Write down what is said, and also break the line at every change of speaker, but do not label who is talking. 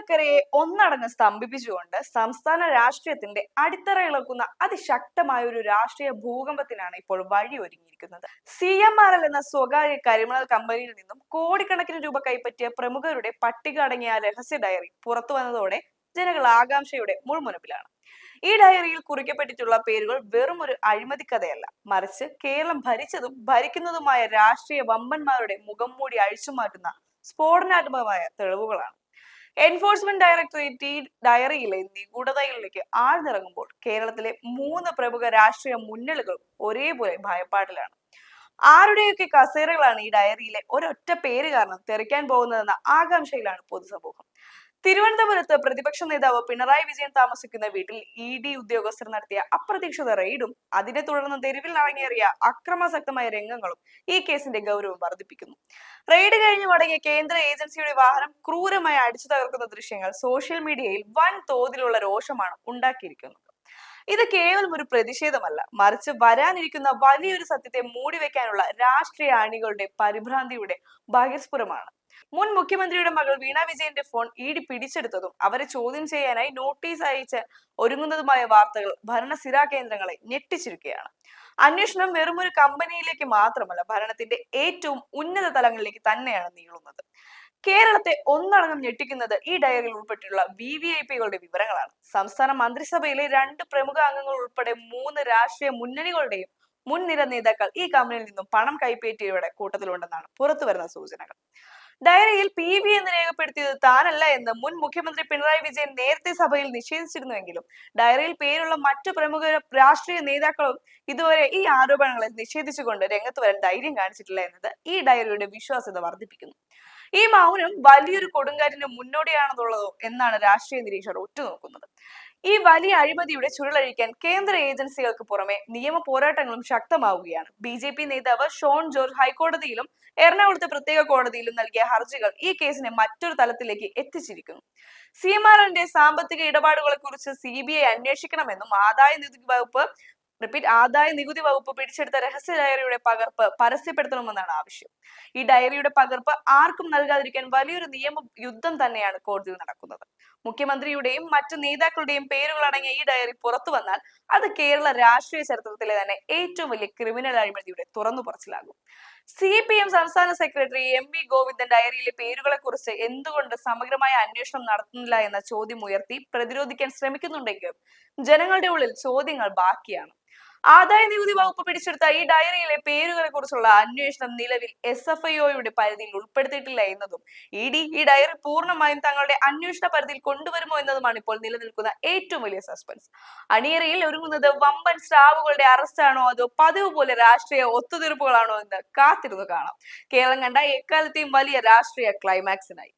കേരളക്കരയെ ഒന്നടങ്കം സ്തംഭിപ്പിച്ചുകൊണ്ട് സംസ്ഥാന രാഷ്ട്രീയത്തിന്റെ അടിത്തറ ഇളക്കുന്ന അതിശക്തമായ ഒരു രാഷ്ട്രീയ ഭൂകമ്പത്തിനാണ് ഇപ്പോൾ വഴിയൊരുങ്ങിയിരിക്കുന്നത്. CMRL എന്ന സ്വകാര്യ കരിമണൽ കമ്പനിയിൽ നിന്നും കോടിക്കണക്കിന് രൂപ കൈപ്പറ്റിയ പ്രമുഖരുടെ പട്ടിക അടങ്ങിയ രഹസ്യ ഡയറി പുറത്തു വന്നതോടെ ജനങ്ങൾ ആകാംക്ഷയുടെ മുൾമുനപ്പിലാണ്. ഈ ഡയറിയിൽ കുറിക്കപ്പെട്ടിട്ടുള്ള പേരുകൾ വെറും ഒരു അഴിമതി കഥയല്ല, മറിച്ച് കേരളം ഭരിച്ചതും ഭരിക്കുന്നതുമായ രാഷ്ട്രീയ വമ്പന്മാരുടെ മുഖം മൂടി അഴിച്ചുമാറ്റുന്ന സ്ഫോടനാത്മകമായ തെളിവുകളാണ്. എൻഫോഴ്സ്മെന്റ് ഡയറക്ടറേറ്റ് ഈ ഡയറിയിലെ നിഗൂഢതകളിലേക്ക് ആഴ്ന്നിറങ്ങുമ്പോൾ കേരളത്തിലെ 3 പ്രമുഖ രാഷ്ട്രീയ മുന്നണികൾ ഒരേപോലെ ഭയപ്പാടിലാണ്. ആരുടെയൊക്കെ കസേരകളാണ് ഈ ഡയറിയിലെ ഒരൊറ്റ പേര് കാരണം തെറിക്കാൻ പോകുന്നതെന്ന ആകാംക്ഷയിലാണ് പൊതുസമൂഹം. തിരുവനന്തപുരത്ത് പ്രതിപക്ഷ നേതാവ് പിണറായി വിജയൻ താമസിക്കുന്ന വീട്ടിൽ ED ഉദ്യോഗസ്ഥർ നടത്തിയ അപ്രതീക്ഷിത റെയ്ഡും അതിനെ തുടർന്ന് തെരുവിൽ അരങ്ങേറിയ അക്രമാസക്തമായ രംഗങ്ങളും ഈ കേസിന്റെ ഗൗരവം വർദ്ധിപ്പിക്കുന്നു. റെയ്ഡ് കഴിഞ്ഞ് മടങ്ങിയ കേന്ദ്ര ഏജൻസിയുടെ വാഹനം ക്രൂരമായി അടിച്ചു തകർക്കുന്ന ദൃശ്യങ്ങൾ സോഷ്യൽ മീഡിയയിൽ വൻ തോതിലുള്ള രോഷമാണ് ഉണ്ടാക്കിയിരിക്കുന്നത്. ഇത് കേവലം ഒരു പ്രതിഷേധമല്ല, മറിച്ച് വരാനിരിക്കുന്ന വലിയൊരു സത്യത്തെ മൂടിവെക്കാനുള്ള രാഷ്ട്രീയ അണികളുടെ പരിഭ്രാന്തിയുടെ ബഹിർസ്ഫുരമാണ്. മുൻ മുഖ്യമന്ത്രിയുടെ മകൾ വീണ വിജയന്റെ ഫോൺ ED പിടിച്ചെടുത്തതും അവരെ ചോദ്യം ചെയ്യാനായി നോട്ടീസ് അയച്ച് ഒരുങ്ങുന്നതുമായ വാർത്തകൾ ഭരണസിരാ കേന്ദ്രങ്ങളെ ഞെട്ടിച്ചിരിക്കുകയാണ്. അന്വേഷണം വെറുമൊരു കമ്പനിയിലേക്ക് മാത്രമല്ല, ഭരണത്തിന്റെ ഏറ്റവും ഉന്നത തലങ്ങളിലേക്ക് തന്നെയാണ് നീളുന്നത്. കേരളത്തെ ഒന്നടങ്കം ഞെട്ടിക്കുന്നത് ഈ ഡയറിയിൽ ഉൾപ്പെട്ടിട്ടുള്ള VVIPകളുടെ വിവരങ്ങളാണ്. സംസ്ഥാന മന്ത്രിസഭയിലെ 2 പ്രമുഖ അംഗങ്ങൾ ഉൾപ്പെടെ 3 രാഷ്ട്രീയ മുന്നണികളുടെയും മുൻനിര നേതാക്കൾ ഈ കമ്പനിയിൽ നിന്നും പണം കൈപ്പറ്റിയവരുടെ കൂട്ടത്തിലുണ്ടെന്നാണ് പുറത്തുവരുന്ന സൂചനകൾ. ഡയറിയിൽ PV എന്ന് രേഖപ്പെടുത്തിയത് താനല്ല എന്ന് മുൻ മുഖ്യമന്ത്രി പിണറായി വിജയൻ നേരത്തെ സഭയിൽ നിഷേധിച്ചിരുന്നുവെങ്കിലും ഡയറിയിൽ പേരുള്ള മറ്റു പ്രമുഖ രാഷ്ട്രീയ നേതാക്കളും ഇതുവരെ ഈ ആരോപണങ്ങളെ നിഷേധിച്ചുകൊണ്ട് രംഗത്ത് വരാൻ ധൈര്യം കാണിച്ചിട്ടില്ല എന്നത് ഈ ഡയറിയുടെ വിശ്വാസ്യത വർദ്ധിപ്പിക്കുന്നു. ഈ മൗനം വലിയൊരു കൊടുങ്കാറ്റിന് മുന്നോടിയാണെന്നുള്ളതോ എന്നാണ് രാഷ്ട്രീയ നിരീക്ഷകർ ഉറ്റുനോക്കുന്നത്. ഈ വലിയ അഴിമതിയുടെ ചുരുളഴിക്കാൻ കേന്ദ്ര ഏജൻസികൾക്ക് പുറമെ നിയമ പോരാട്ടങ്ങളും ശക്തമാവുകയാണ്. BJP നേതാവ് ഷോൺ ജോർജ് ഹൈക്കോടതിയിലും എറണാകുളത്തെ പ്രത്യേക കോടതിയിലും നൽകിയ ഹർജികൾ ഈ കേസിനെ മറ്റൊരു തലത്തിലേക്ക് എത്തിച്ചിരിക്കുന്നു. CMRLന്റെ സാമ്പത്തിക ഇടപാടുകളെ കുറിച്ച് CBI അന്വേഷിക്കണമെന്നും ആദായ നികുതി വകുപ്പ് പിടിച്ചെടുത്ത രഹസ്യ ഡയറിയുടെ പകർപ്പ് പരസ്യപ്പെടുത്തണമെന്നാണ് ആവശ്യം. ഈ ഡയറിയുടെ പകർപ്പ് ആർക്കും നൽകാതിരിക്കാൻ വലിയൊരു നിയമ യുദ്ധം തന്നെയാണ് കോടതിയിൽ നടക്കുന്നത്. മുഖ്യമന്ത്രിയുടെയും മറ്റു നേതാക്കളുടെയും പേരുകൾ അടങ്ങിയ ഈ ഡയറി പുറത്തു വന്നാൽ അത് കേരള രാഷ്ട്രീയ ചരിത്രത്തിലെ തന്നെ ഏറ്റവും വലിയ ക്രിമിനൽ അഴിമതിയുടെ തുറന്നു പറച്ചിലാകും. CPM സംസ്ഥാന സെക്രട്ടറി MV ഗോവിന്ദൻ ഡയറിയിലെ പേരുകളെ കുറിച്ച് എന്തുകൊണ്ട് സമഗ്രമായ അന്വേഷണം നടത്തുന്നില്ല എന്ന ചോദ്യം ഉയർത്തി പ്രതിരോധിക്കാൻ ശ്രമിക്കുന്നുണ്ടെങ്കിലും ജനങ്ങളുടെ ഉള്ളിൽ ചോദ്യങ്ങൾ ബാക്കിയാണ്. ആദായ നികുതി വകുപ്പ് പിടിച്ചെടുത്ത ഈ ഡയറിയിലെ പേരുകളെ കുറിച്ചുള്ള അന്വേഷണം നിലവിൽ SFIOയുടെ പരിധിയിൽ ഉൾപ്പെടുത്തിയിട്ടില്ല എന്നതും ED ഈ ഡയറി പൂർണ്ണമായും തങ്ങളുടെ അന്വേഷണ പരിധിയിൽ കൊണ്ടുവരുമോ എന്നതുമാണ് ഇപ്പോൾ നിലനിൽക്കുന്ന ഏറ്റവും വലിയ സസ്പെൻസ്. അണിയറയിൽ ഒരുങ്ങുന്നത് വമ്പൻ സ്റ്റാവുകളുടെ അറസ്റ്റാണോ അതോ പതിവ് പോലെ രാഷ്ട്രീയ ഒത്തുതീർപ്പുകളാണോ എന്ന് കാത്തിരുന്നു കാണാം. കേരളം കണ്ട എക്കാലത്തെയും വലിയ രാഷ്ട്രീയ ക്ലൈമാക്സിനായി.